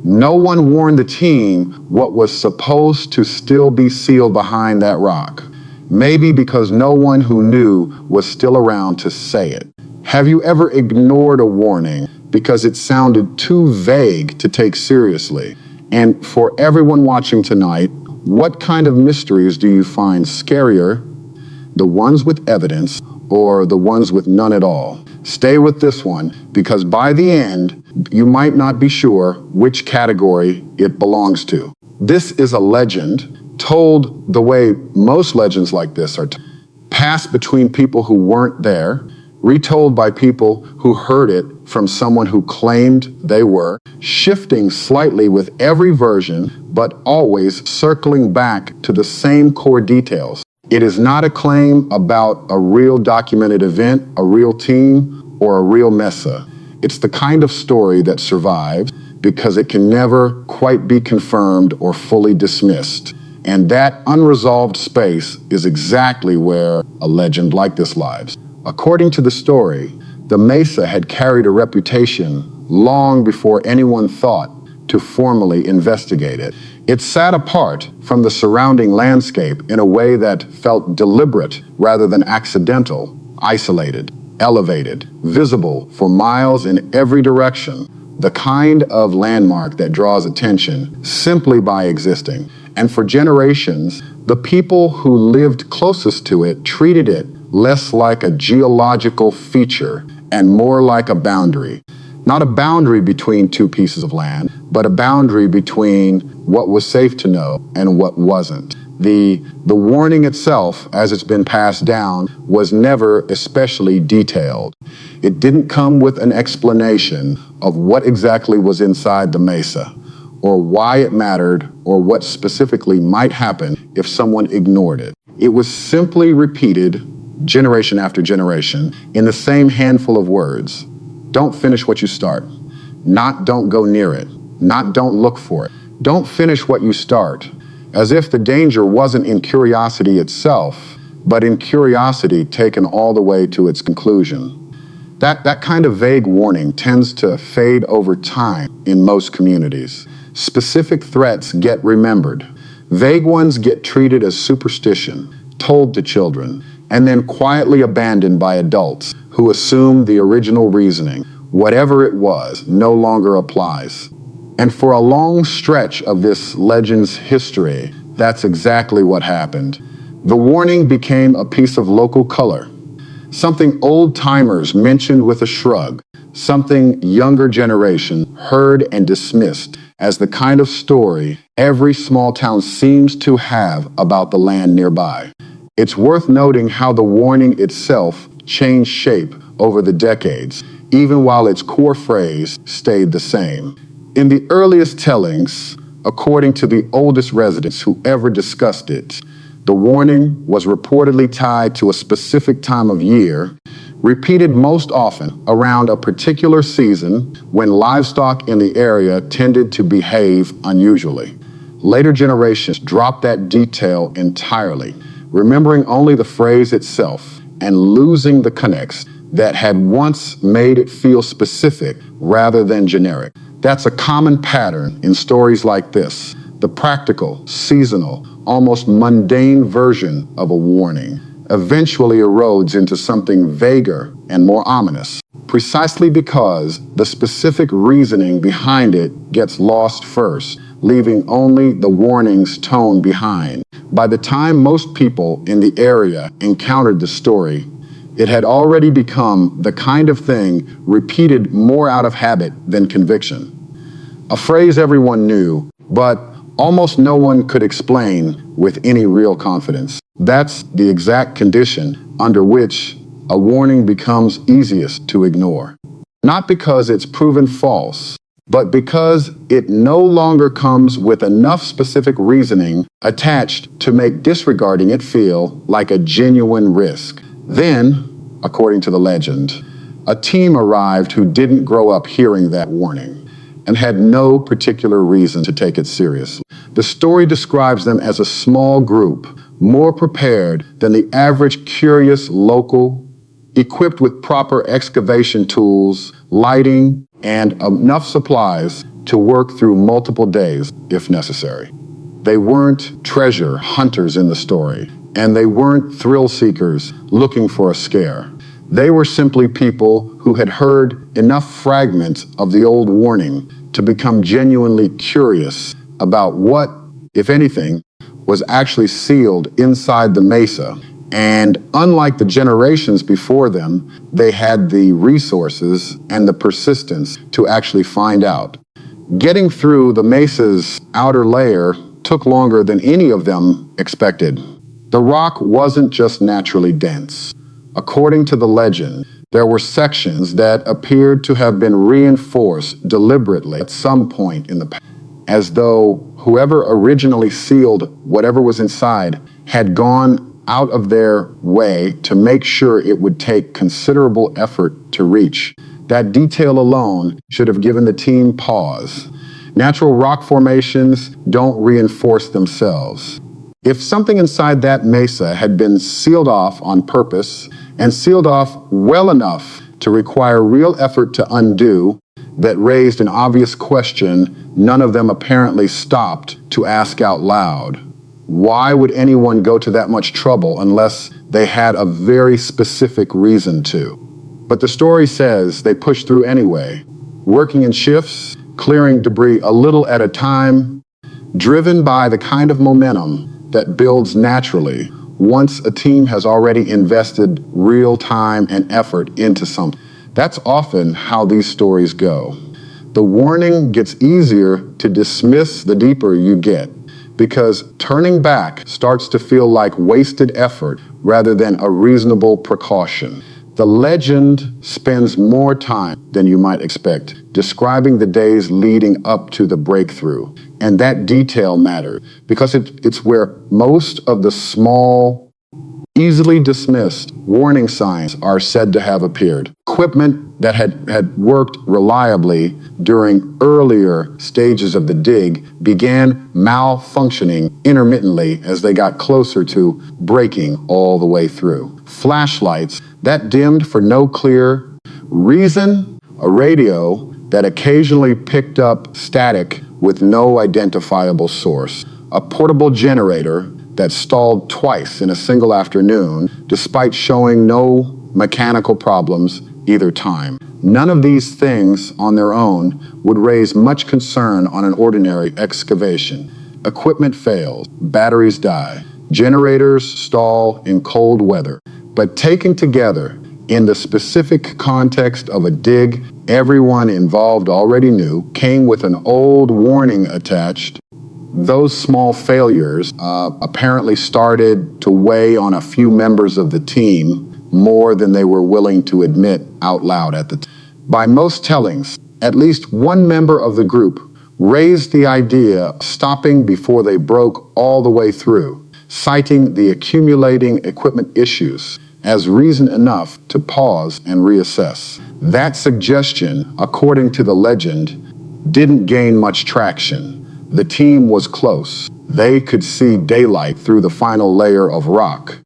No one warned the team what was supposed to still be sealed behind that rock. Maybe because no one who knew was still around to say it. Have you ever ignored a warning because it sounded too vague to take seriously? And for everyone watching tonight, what kind of mysteries do you find scarier? The ones with evidence or the ones with none at all? Stay with this one, because by the end, you might not be sure which category it belongs to. This is a legend told the way most legends like this are passed between people who weren't there, retold by people who heard it from someone who claimed they were, shifting slightly with every version, but always circling back to the same core details. It is not a claim about a real documented event, a real team, or a real Mesa. It's the kind of story that survives because it can never quite be confirmed or fully dismissed. And that unresolved space is exactly where a legend like this lives. According to the story, the Mesa had carried a reputation long before anyone thought to formally investigate it. It sat apart from the surrounding landscape in a way that felt deliberate rather than accidental, isolated, elevated, visible for miles in every direction, the kind of landmark that draws attention simply by existing. And for generations, the people who lived closest to it treated it less like a geological feature and more like a boundary. Not a boundary between two pieces of land, but a boundary between what was safe to know and what wasn't. The warning itself, as it's been passed down, was never especially detailed. It didn't come with an explanation of what exactly was inside the Mesa, or why it mattered, or what specifically might happen if someone ignored it. It was simply repeated generation after generation in the same handful of words. Don't finish what you start. Not don't go near it. Not don't look for it. Don't finish what you start. As if the danger wasn't in curiosity itself, but in curiosity taken all the way to its conclusion. That kind of vague warning tends to fade over time in most communities. Specific threats get remembered. Vague ones get treated as superstition, told to children, and then quietly abandoned by adults who assume the original reasoning, whatever it was, no longer applies. And for a long stretch of this legend's history, that's exactly what happened. The warning became a piece of local color, something old-timers mentioned with a shrug, something younger generation heard and dismissed as the kind of story every small town seems to have about the land nearby. It's worth noting how the warning itself changed shape over the decades, even while its core phrase stayed the same. In the earliest tellings, according to the oldest residents who ever discussed it, the warning was reportedly tied to a specific time of year, repeated most often around a particular season when livestock in the area tended to behave unusually. Later generations dropped that detail entirely, remembering only the phrase itself and losing the context that had once made it feel specific rather than generic. That's a common pattern in stories like this, the practical, seasonal, almost mundane version of a warning eventually erodes into something vaguer and more ominous, precisely because the specific reasoning behind it gets lost first, leaving only the warning's tone behind. By the time most people in the area encountered the story, it had already become the kind of thing repeated more out of habit than conviction. A phrase everyone knew, but almost no one could explain with any real confidence. That's the exact condition under which a warning becomes easiest to ignore. Not because it's proven false, but because it no longer comes with enough specific reasoning attached to make disregarding it feel like a genuine risk. Then, according to the legend, a team arrived who didn't grow up hearing that warning and had no particular reason to take it seriously. The story describes them as a small group, more prepared than the average curious local, equipped with proper excavation tools, lighting, and enough supplies to work through multiple days if necessary. They weren't treasure hunters in the story, and they weren't thrill seekers looking for a scare. They were simply people who had heard enough fragments of the old warning to become genuinely curious about what, if anything, was actually sealed inside the mesa. And unlike the generations before them, they had the resources and the persistence to actually find out. Getting through the mesa's outer layer took longer than any of them expected. The rock wasn't just naturally dense. According to the legend, there were sections that appeared to have been reinforced deliberately at some point in the past, as though whoever originally sealed whatever was inside had gone out of their way to make sure it would take considerable effort to reach. That detail alone should have given the team pause. Natural rock formations don't reinforce themselves. If something inside that mesa had been sealed off on purpose and sealed off well enough to require real effort to undo, that raised an obvious question none of them apparently stopped to ask out loud. Why would anyone go to that much trouble unless they had a very specific reason to? But the story says they pushed through anyway, working in shifts, clearing debris a little at a time, driven by the kind of momentum that builds naturally once a team has already invested real time and effort into something. That's often how these stories go. The warning gets easier to dismiss the deeper you get, because turning back starts to feel like wasted effort rather than a reasonable precaution. The legend spends more time than you might expect describing the days leading up to the breakthrough. And that detail matters because it's where most of the small, easily dismissed warning signs are said to have appeared. Equipment that had worked reliably during earlier stages of the dig began malfunctioning intermittently as they got closer to breaking all the way through. Flashlights that dimmed for no clear reason, a radio that occasionally picked up static with no identifiable source, a portable generator that stalled twice in a single afternoon despite showing no mechanical problems either time. None of these things on their own would raise much concern on an ordinary excavation. Equipment fails, batteries die, generators stall in cold weather. But taken together in the specific context of a dig everyone involved already knew, came with an old warning attached. Those small failures apparently started to weigh on a few members of the team more than they were willing to admit out loud at the time. By most tellings, at least one member of the group raised the idea of stopping before they broke all the way through, citing the accumulating equipment issues as reason enough to pause and reassess. That suggestion, according to the legend, didn't gain much traction. The team was close. They could see daylight through the final layer of rock.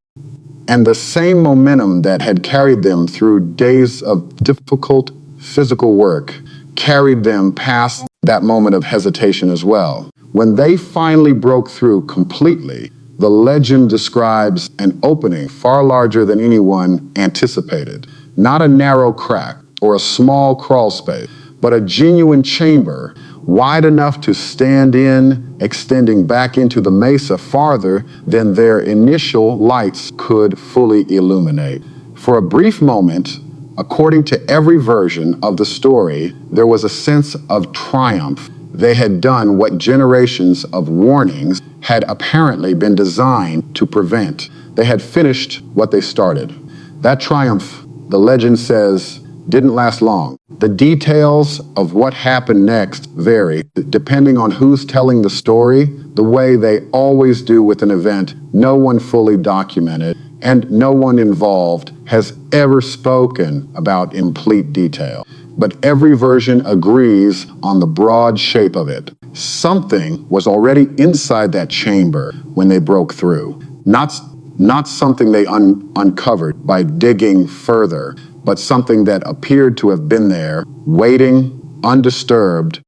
And the same momentum that had carried them through days of difficult physical work carried them past that moment of hesitation as well. When they finally broke through completely, the legend describes an opening far larger than anyone anticipated. Not a narrow crack or a small crawl space, but a genuine chamber wide enough to stand in, extending back into the mesa farther than their initial lights could fully illuminate. For a brief moment, according to every version of the story, there was a sense of triumph. They had done what generations of warnings had apparently been designed to prevent. They had finished what they started. That triumph, the legend says, didn't last long. The details of what happened next vary depending on who's telling the story, the way they always do with an event no one fully documented and no one involved has ever spoken about in complete detail. But every version agrees on the broad shape of it. Something was already inside that chamber when they broke through. Not something they uncovered by digging further, but something that appeared to have been there, waiting, undisturbed,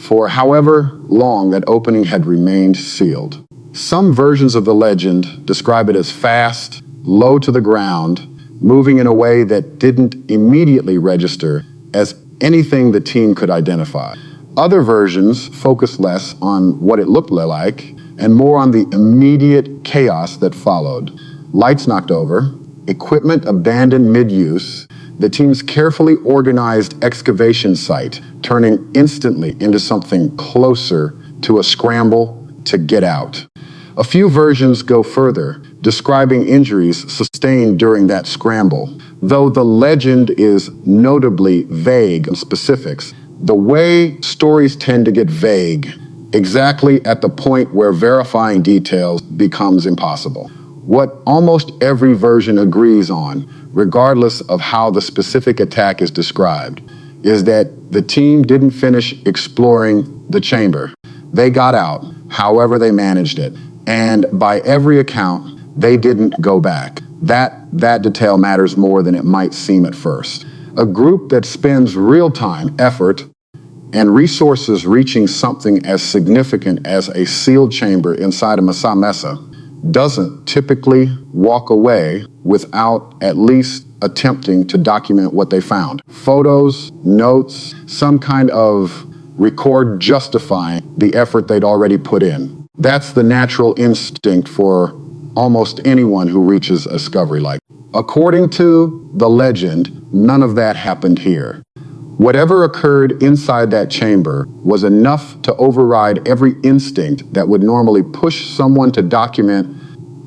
for however long that opening had remained sealed. Some versions of the legend describe it as fast, low to the ground, moving in a way that didn't immediately register as anything the team could identify. Other versions focus less on what it looked like and more on the immediate chaos that followed. Lights knocked over, equipment abandoned mid-use, the team's carefully organized excavation site turning instantly into something closer to a scramble to get out. A few versions go further, describing injuries sustained during that scramble. Though the legend is notably vague in specifics, the way stories tend to get vague exactly at the point where verifying details becomes impossible. What almost every version agrees on, regardless of how the specific attack is described, is that the team didn't finish exploring the chamber. They got out, however they managed it, and by every account, they didn't go back. That detail matters more than it might seem at first. A group that spends real-time effort and resources reaching something as significant as a sealed chamber inside of Mesa doesn't typically walk away without at least attempting to document what they found. Photos, notes, some kind of record justifying the effort they'd already put in. That's the natural instinct for almost anyone who reaches a discovery like that. According to the legend, none of that happened here. Whatever occurred inside that chamber was enough to override every instinct that would normally push someone to document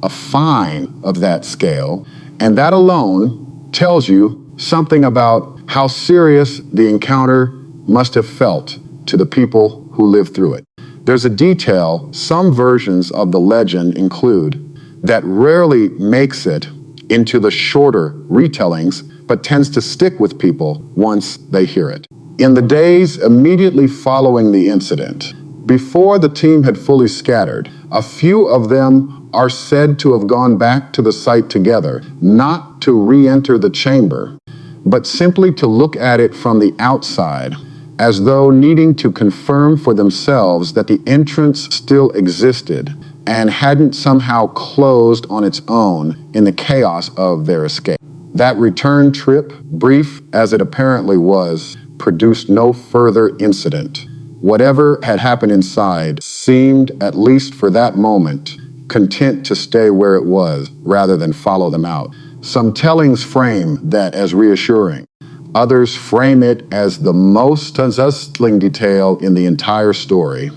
a find of that scale, and that alone tells you something about how serious the encounter must have felt to the people who lived through it. There's a detail some versions of the legend include that rarely makes it into the shorter retellings, but tends to stick with people once they hear it. In the days immediately following the incident, before the team had fully scattered, a few of them are said to have gone back to the site together, not to re-enter the chamber, but simply to look at it from the outside, as though needing to confirm for themselves that the entrance still existed and hadn't somehow closed on its own in the chaos of their escape. That return trip, brief as it apparently was, produced no further incident. Whatever had happened inside seemed, at least for that moment, content to stay where it was rather than follow them out. Some tellings frame that as reassuring. Others frame it as the most puzzling detail in the entire story.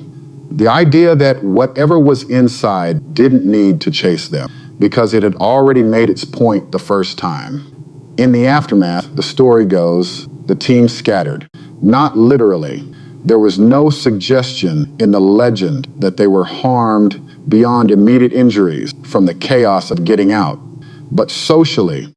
The idea that whatever was inside didn't need to chase them because it had already made its point the first time. In the aftermath, the story goes, the team scattered. Not literally. There was no suggestion in the legend that they were harmed beyond immediate injuries from the chaos of getting out. But socially,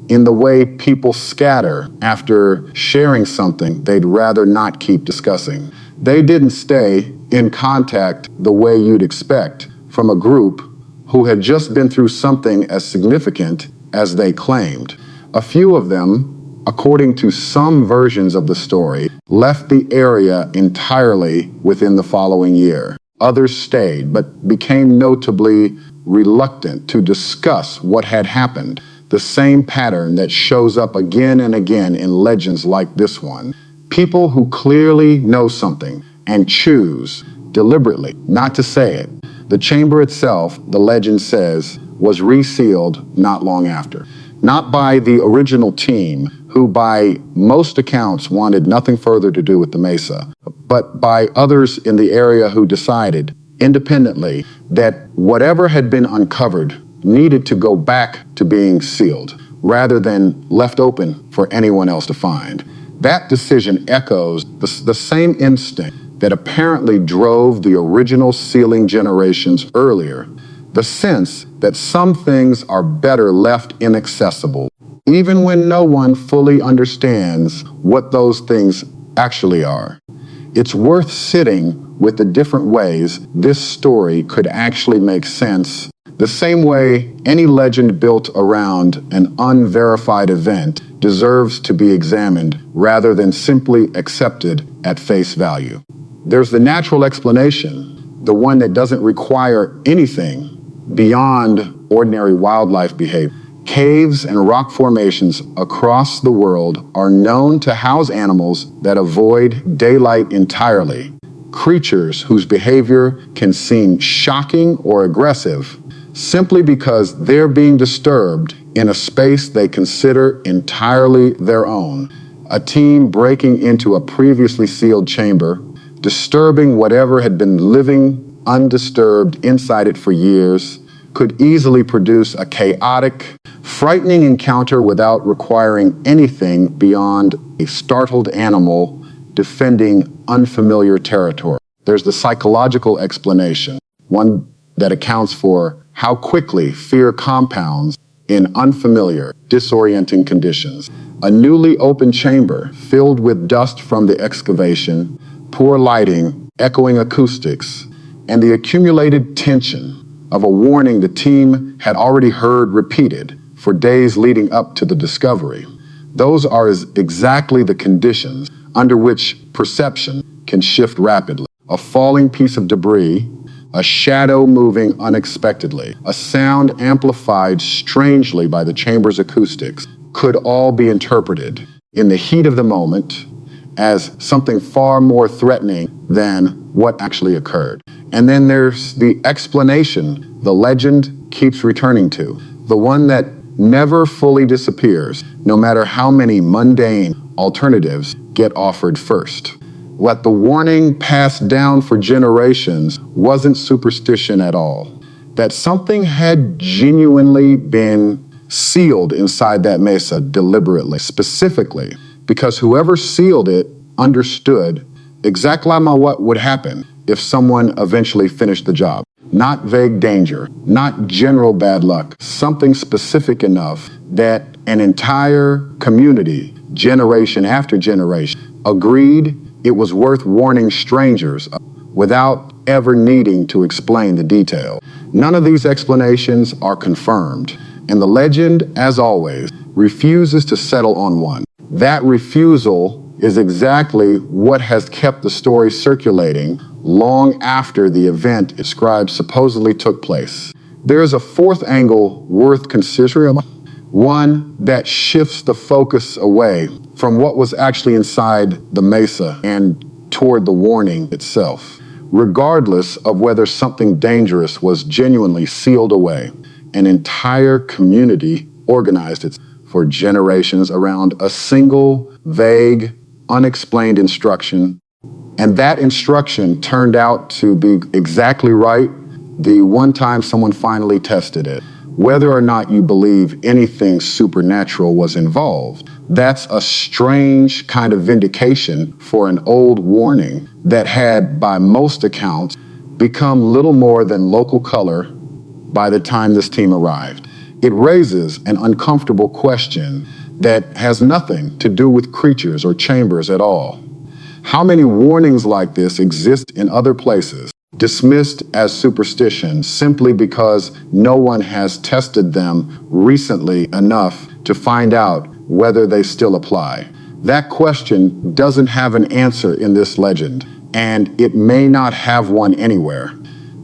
in the way people scatter after sharing something they'd rather not keep discussing. They didn't stay in contact the way you'd expect from a group who had just been through something as significant as they claimed. A few of them, according to some versions of the story, left the area entirely within the following year. Others stayed, but became notably reluctant to discuss what had happened, the same pattern that shows up again and again in legends like this one. People who clearly know something and choose deliberately not to say it. The chamber itself, the legend says, was resealed not long after. Not by the original team, who by most accounts wanted nothing further to do with the Mesa, but by others in the area who decided, independently, that whatever had been uncovered needed to go back to being sealed, rather than left open for anyone else to find. That decision echoes the same instinct that apparently drove the original sealing generations earlier, the sense that some things are better left inaccessible, even when no one fully understands what those things actually are. It's worth sitting with the different ways this story could actually make sense, the same way any legend built around an unverified event deserves to be examined rather than simply accepted at face value. There's the natural explanation, the one that doesn't require anything beyond ordinary wildlife behavior. Caves and rock formations across the world are known to house animals that avoid daylight entirely. Creatures whose behavior can seem shocking or aggressive simply because they're being disturbed in a space they consider entirely their own. A team breaking into a previously sealed chamber, disturbing whatever had been living undisturbed inside it for years, could easily produce a chaotic, frightening encounter without requiring anything beyond a startled animal defending unfamiliar territory. There's the psychological explanation, one that accounts for how quickly fear compounds in unfamiliar, disorienting conditions. A newly opened chamber filled with dust from the excavation, poor lighting, echoing acoustics, and the accumulated tension of a warning the team had already heard repeated for days leading up to the discovery. Those are exactly the conditions under which perception can shift rapidly. A falling piece of debris, a shadow moving unexpectedly, a sound amplified strangely by the chamber's acoustics, could all be interpreted in the heat of the moment as something far more threatening than what actually occurred. And then there's the explanation the legend keeps returning to, the one that never fully disappears, no matter how many mundane alternatives get offered first. What the warning passed down for generations wasn't superstition at all. That something had genuinely been sealed inside that mesa deliberately, specifically, because whoever sealed it understood exactly what would happen if someone eventually finished the job. Not vague danger, not general bad luck, something specific enough that an entire community, generation after generation, agreed it was worth warning strangers without ever needing to explain the detail. None of these explanations are confirmed, and the legend, as always, refuses to settle on one. That refusal is exactly what has kept the story circulating long after the event described supposedly took place. There is a fourth angle worth considering, one that shifts the focus away from what was actually inside the mesa and toward the warning itself. Regardless of whether something dangerous was genuinely sealed away, an entire community organized it for generations around a single, vague, unexplained instruction. And that instruction turned out to be exactly right the one time someone finally tested it. Whether or not you believe anything supernatural was involved, that's a strange kind of vindication for an old warning that had, by most accounts, become little more than local color by the time this team arrived. It raises an uncomfortable question that has nothing to do with creatures or chambers at all. How many warnings like this exist in other places, dismissed as superstition simply because no one has tested them recently enough to find out whether they still apply? That question doesn't have an answer in this legend, and it may not have one anywhere.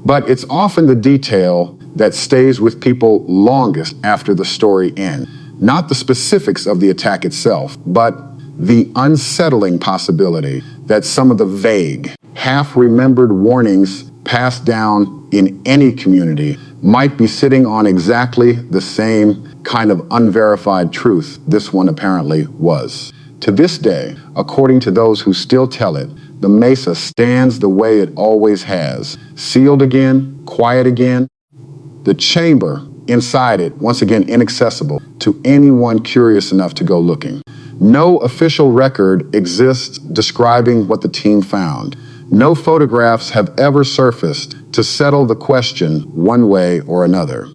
But it's often the detail that stays with people longest after the story ends. Not the specifics of the attack itself, but the unsettling possibility that some of the vague, half-remembered warnings passed down in any community might be sitting on exactly the same kind of unverified truth this one apparently was. To this day, according to those who still tell it, the mesa stands the way it always has, sealed again, quiet again. The chamber inside it, once again inaccessible to anyone curious enough to go looking. No official record exists describing what the team found. No photographs have ever surfaced to settle the question one way or another.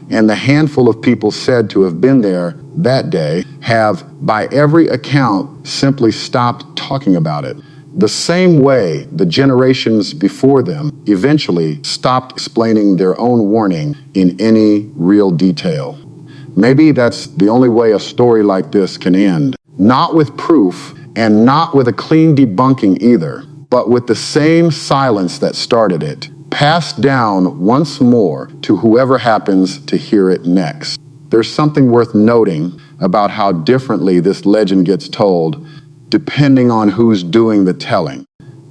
And the handful of people said to have been there that day have, by every account, simply stopped talking about it. The same way the generations before them eventually stopped explaining their own warning in any real detail. Maybe that's the only way a story like this can end. Not with proof and not with a clean debunking either, but with the same silence that started it, passed down once more to whoever happens to hear it next. There's something worth noting about how differently this legend gets told, depending on who's doing the telling.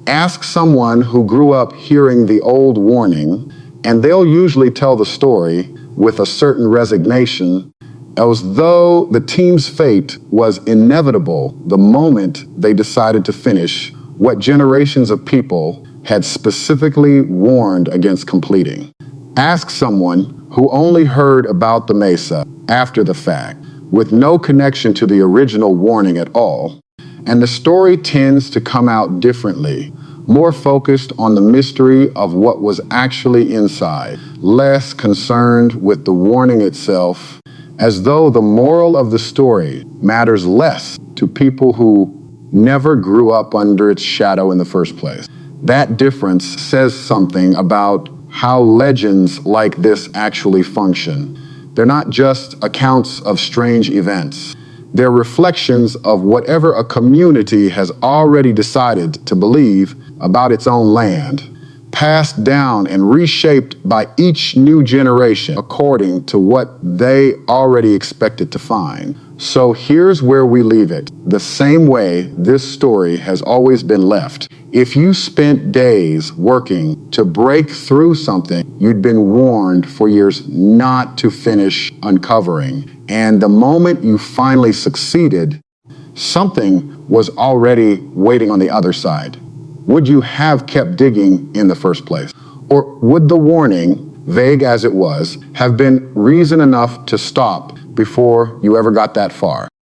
Ask someone who grew up hearing the old warning, and they'll usually tell the story with a certain resignation, as though the team's fate was inevitable the moment they decided to finish what generations of people had specifically warned against completing. Ask someone who only heard about the Mesa after the fact, with no connection to the original warning at all, and the story tends to come out differently, more focused on the mystery of what was actually inside, less concerned with the warning itself, as though the moral of the story matters less to people who never grew up under its shadow in the first place. That difference says something about how legends like this actually function. They're not just accounts of strange events. They're reflections of whatever a community has already decided to believe about its own land, passed down and reshaped by each new generation according to what they already expected to find. So here's where we leave it, the same way this story has always been left. If you spent days working to break through something you'd been warned for years not to finish uncovering, and the moment you finally succeeded, something was already waiting on the other side, would you have kept digging in the first place? Or would the warning, vague as it was, have been reason enough to stop before you ever got that far?